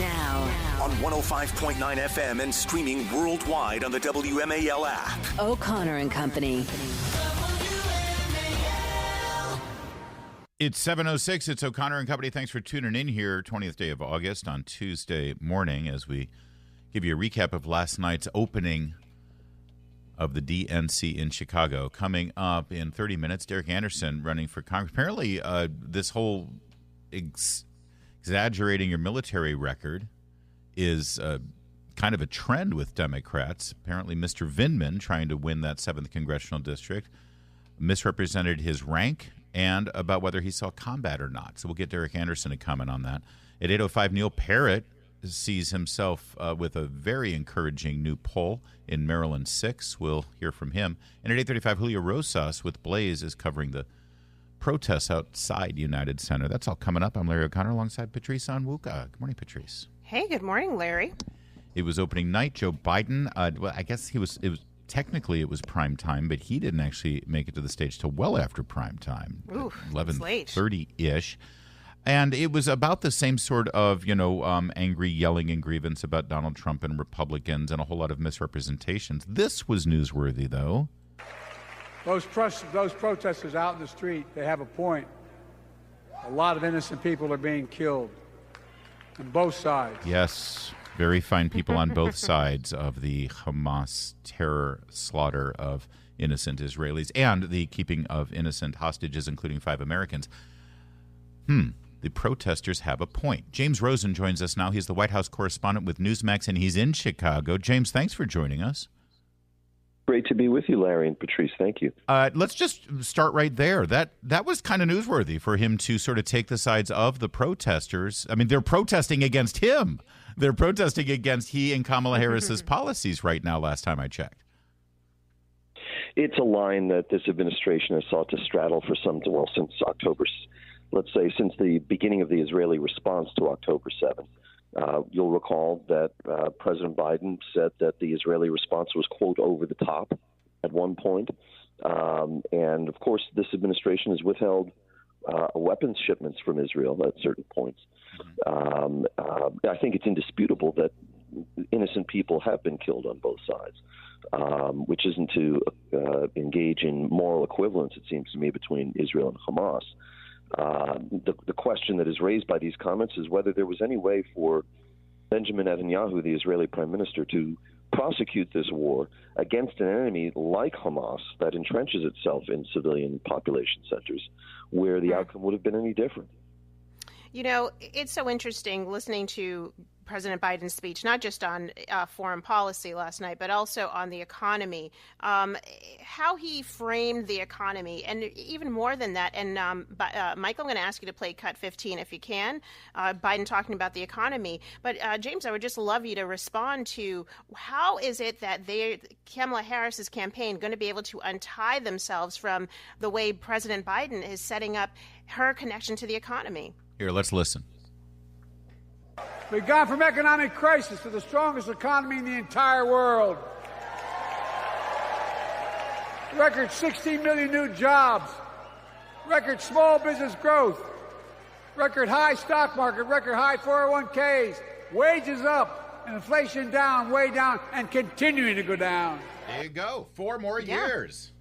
Now. On 105.9 FM and streaming worldwide on the WMAL app. O'Connor and Company. It's 7:06. It's O'Connor and Company. Thanks for tuning in here, 20th day of August on Tuesday morning, as we give you a recap of last night's opening of the DNC in Chicago. Coming up in 30 minutes, Derek Anderson running for Congress. Apparently, this whole exaggerating your military record is kind of a trend with Democrats. Apparently, Mr. Vindman, trying to win that 7th congressional district, misrepresented his rank and about whether he saw combat or not. So we'll get Derek Anderson to comment on that. At 8:05, Neil Parrott sees himself with a very encouraging new poll in Maryland 6. We'll hear from him. And at 8:35, Julio Rosas with Blaze is covering the protests outside United Center. That's all coming up. I'm Larry O'Connor alongside Patrice Onwuka. Good morning, Patrice. Hey, good morning, Larry. It was opening night. Joe Biden, well, I guess it was technically it was prime time, but he didn't actually make it to the stage till well after prime time. Ooh, 11:30-ish. And it was about the same sort of, angry yelling and grievance about Donald Trump and Republicans and a whole lot of misrepresentations. This was newsworthy, though. Those protesters out in the street, they have a point. A lot of innocent people are being killed on both sides. Yes, very fine people on both sides of the Hamas terror slaughter of innocent Israelis and the keeping of innocent hostages, including 5 Americans. The protesters have a point. James Rosen joins us now. He's the White House correspondent with Newsmax, and he's in Chicago. James, thanks for joining us. Great to be with you, Larry and Patrice. Thank you. Let's just start right there. That was kind of newsworthy for him to sort of take the sides of the protesters. I mean, they're protesting against him. They're protesting against he and Kamala Harris's policies right now, last time I checked. It's a line that this administration has sought to straddle for since October, let's say since the beginning of the Israeli response to October 7th. You'll recall that President Biden said that the Israeli response was, quote, over the top at one point. And, of course, this administration has withheld weapons shipments from Israel at certain points. I think it's indisputable that innocent people have been killed on both sides, which isn't to engage in moral equivalence, it seems to me, between Israel and Hamas. The question that is raised by these comments is whether there was any way for Benjamin Netanyahu, the Israeli prime minister, to prosecute this war against an enemy like Hamas that entrenches itself in civilian population centers, where the outcome would have been any different. You know, it's so interesting listening to President Biden's speech, not just on foreign policy last night, but also on the economy, how he framed the economy, and even more than that. And Michael, I'm going to ask you to play cut 15 if you can, Biden talking about the economy. But James, I would just love you to respond to how is it that Kamala Harris's campaign going to be able to untie themselves from the way President Biden is setting up her connection to the economy? Here, let's listen. We've gone from economic crisis to the strongest economy in the entire world. Record 16 million new jobs. Record small business growth. Record high stock market. Record high 401ks. Wages up. Inflation down, way down, and continuing to go down. There you go. 4 more years.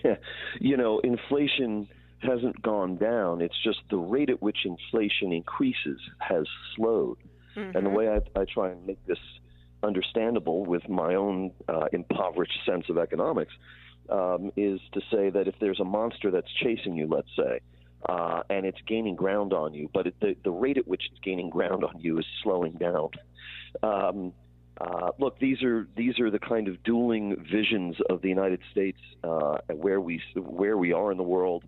Yeah. Inflation hasn't gone down. It's just the rate at which inflation increases has slowed. Mm-hmm. And the way I try and make this understandable with my own impoverished sense of economics is to say that if there's a monster that's chasing you, let's say, and it's gaining ground on you, but the rate at which it's gaining ground on you is slowing down. Look, these are the kind of dueling visions of the United States, where we are in the world,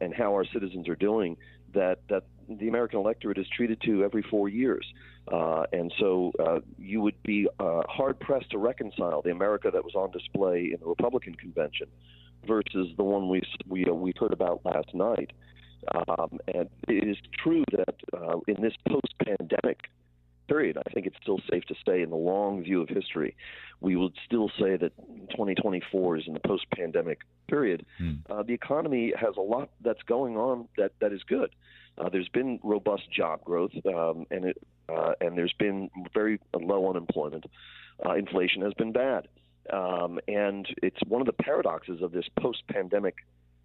and how our citizens are doing, that the American electorate is treated to every 4 years. And so you would be hard-pressed to reconcile the America that was on display in the Republican convention versus the one we heard about last night. And it is true that in this post-pandemic period, I think it's still safe to say in the long view of history, we would still say that 2024 is in the post-pandemic period. The economy has a lot that's going on that is good. There's been robust job growth, and there's been very low unemployment. Inflation has been bad. And it's one of the paradoxes of this post-pandemic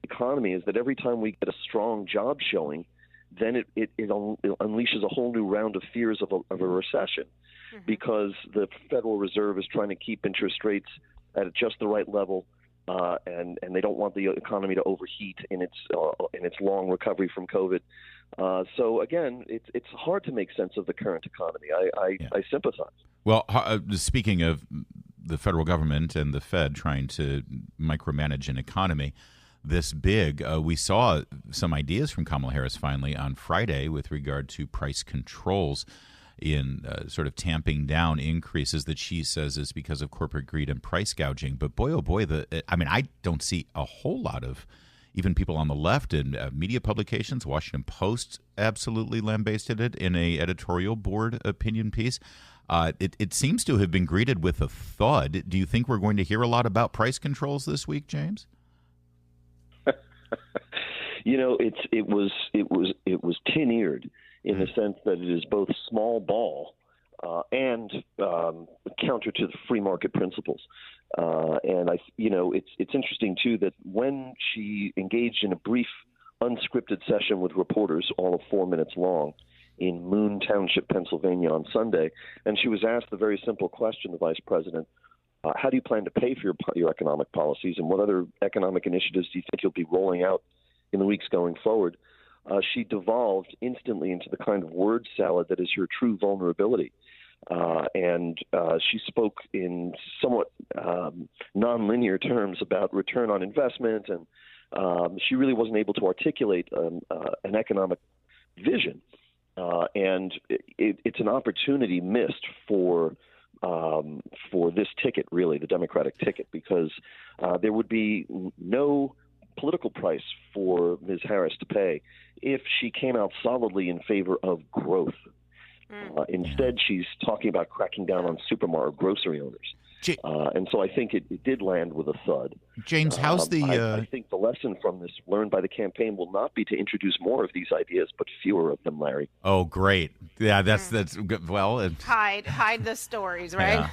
economy is that every time we get a strong job showing, then it unleashes a whole new round of fears of a recession, because the Federal Reserve is trying to keep interest rates at just the right level, and they don't want the economy to overheat in its long recovery from COVID. So again, it's hard to make sense of the current economy. I sympathize. Well, speaking of the federal government and the Fed trying to micromanage an economy this big, we saw some ideas from Kamala Harris finally on Friday with regard to price controls in sort of tamping down increases that she says is because of corporate greed and price gouging. But boy, oh boy, I don't see a whole lot of even people on the left in media publications. Washington Post absolutely lambasted it in a editorial board opinion piece. It seems to have been greeted with a thud. Do you think we're going to hear a lot about price controls this week, James? It was tin-eared in the sense that it is both small ball and counter to the free market principles. And it's interesting too that when she engaged in a brief, unscripted session with reporters, all of 4 minutes long, in Moon Township, Pennsylvania on Sunday, and she was asked the very simple question, the vice president, how do you plan to pay for your economic policies, and what other economic initiatives do you think you'll be rolling out in the weeks going forward? She devolved instantly into the kind of word salad that is her true vulnerability. And she spoke in somewhat nonlinear terms about return on investment, and she really wasn't able to articulate an economic vision. And it's an opportunity missed for this ticket, really, the Democratic ticket, because there would be no political price for Ms. Harris to pay if she came out solidly in favor of growth. Instead, she's talking about cracking down on supermarket grocery owners. And so I think it did land with a thud. James, how's the... I think the lesson from this learned by the campaign will not be to introduce more of these ideas, but fewer of them, Larry. Oh, great. Yeah, that's good. Well... Hide the stories, right?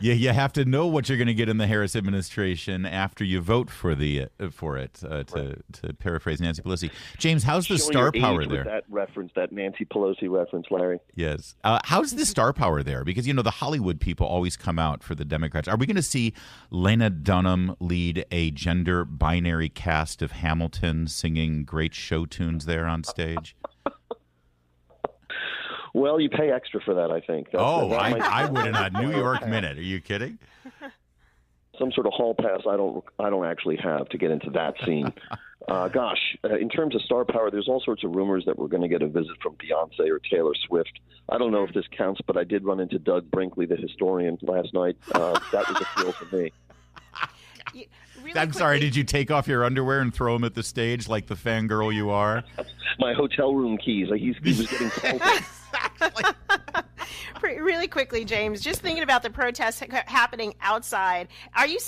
Yeah, you have to know what you're going to get in the Harris administration after you vote for it, to paraphrase Nancy Pelosi. James, how's the star power there? That Nancy Pelosi reference, Larry. Yes. How's the star power there? Because, the Hollywood people always come out for the Democrats. Are we going to see Lena Dunham lead a gender binary cast of Hamilton singing great show tunes there on stage? Well, you pay extra for that, I think. I would in a New York minute. Are you kidding? Some sort of hall pass I don't actually have to get into that scene. In terms of star power, there's all sorts of rumors that we're going to get a visit from Beyonce or Taylor Swift. I don't know if this counts, but I did run into Doug Brinkley, the historian, last night. That was a thrill for me. I'm sorry, did you take off your underwear and throw them at the stage like the fangirl you are? My hotel room keys. He was getting pelted. Exactly. Really quickly, James, just thinking about the protests happening outside, is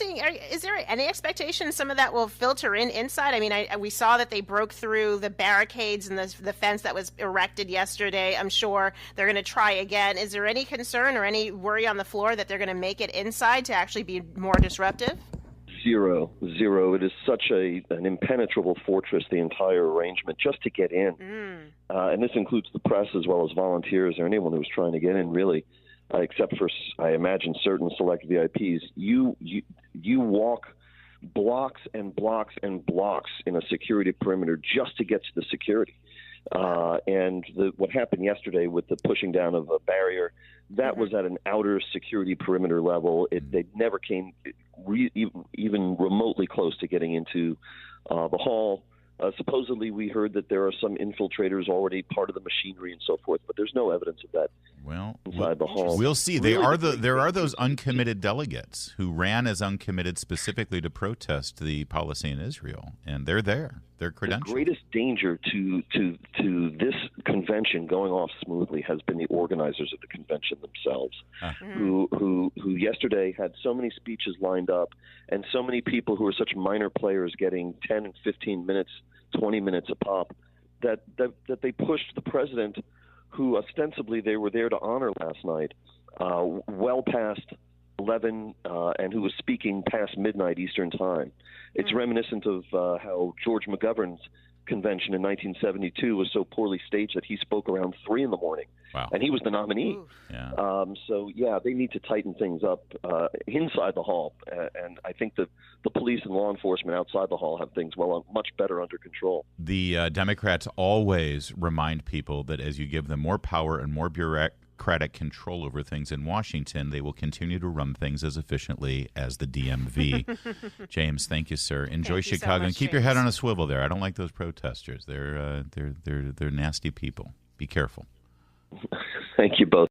there any expectation some of that will filter inside? I mean, we saw that they broke through the barricades and the fence that was erected yesterday. I'm sure they're going to try again. Is there any concern or any worry on the floor that they're going to make it inside to actually be more disruptive? Zero. It is such an impenetrable fortress, the entire arrangement, just to get in. And this includes the press as well as volunteers or anyone who's trying to get in, really, except for, I imagine, certain select VIPs. You walk blocks and blocks and blocks in a security perimeter just to get to the security. And what happened yesterday with the pushing down of a barrier, that was at an outer security perimeter level. They never came even remotely close to getting into the hall. Supposedly, we heard that there are some infiltrators already part of the machinery and so forth, but there's no evidence of that inside the hall. We'll see. There are those uncommitted delegates who ran as uncommitted specifically to protest the policy in Israel, and they're there. They're credentialed. The greatest danger to this convention going off smoothly has been the organizers of the convention themselves, who yesterday had so many speeches lined up and so many people who are such minor players getting 10 and 15 minutes, 20 minutes a pop. that they pushed the president, who ostensibly they were there to honor last night, well past 11, and who was speaking past midnight Eastern time. It's reminiscent of how George McGovern's convention in 1972 was so poorly staged that he spoke around 3 in the morning. Wow. And he was the nominee. Yeah. So, they need to tighten things up inside the hall. And I think that the police and law enforcement outside the hall have things much better under control. The Democrats always remind people that as you give them more power and more bureaucratic control over things in Washington, they will continue to run things as efficiently as the DMV. James, thank you, sir. Enjoy Chicago, so much, and keep your head on a swivel there. I don't like those protesters. They're nasty people. Be careful. Thank you both.